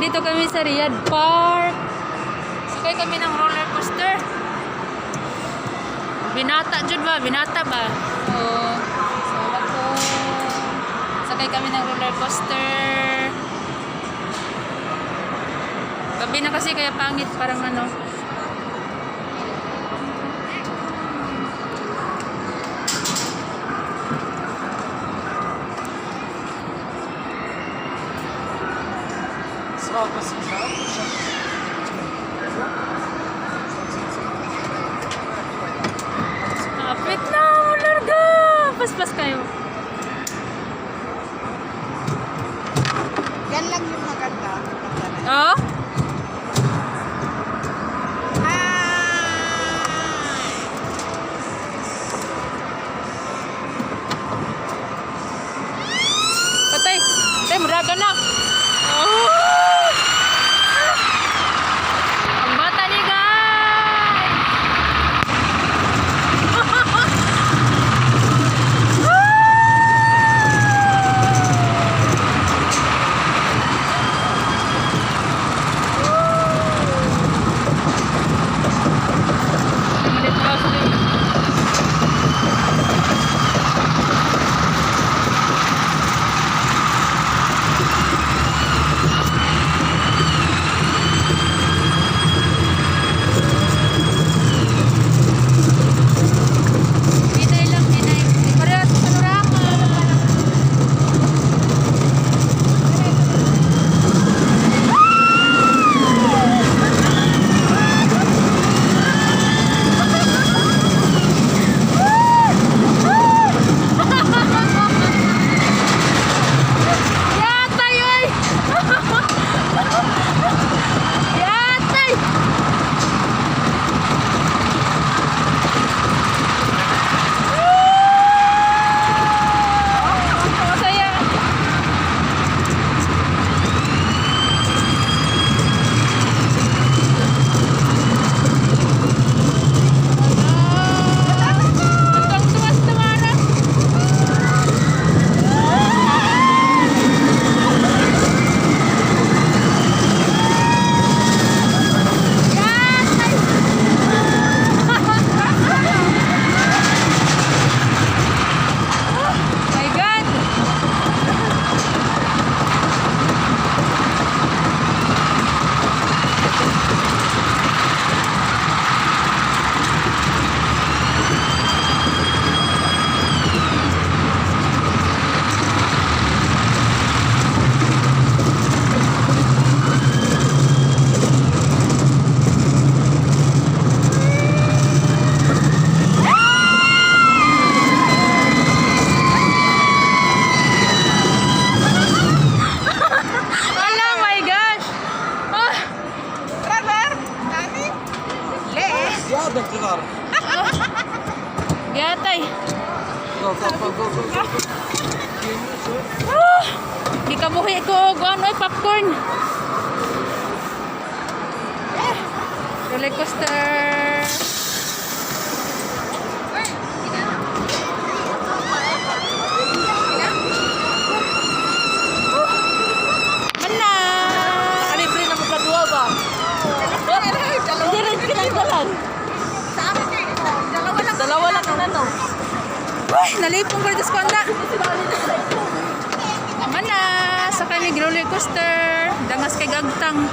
Nandito kami sa Riyadh Park. Sakay kami ng roller coaster. Binata jud ba? Binata ba? Oo. So, sakay kami ng roller coaster. Gabi na kasi kaya pangit, parang ano. Kapit na, larga! Paspas kayo. Yan lang yung maganda. Oh? Patay! Patay, muraga na! Oh! Ang bata ni guys! Hinay lang, hinay. Parehas sa panorama. Yatay, oy! Yatay! Masaya. Ang tuwas-tuwara. Yatay! My God! Wala, my gosh! Ah! Brother, Dani. Les. زيادة كبار. Yatay! Go, go, go, go, go, go. Ah! Di ka buhi ko og ano ay popcorn. Roller coaster. Mana? Libre na magkadua ba? Hindi rin kinanggalan. Sa amin eh. Dalawa lang ang ano. Uy, nalipong ko dito sa konda. Mana? Sa kami roller coaster. Dangas kay gagtang.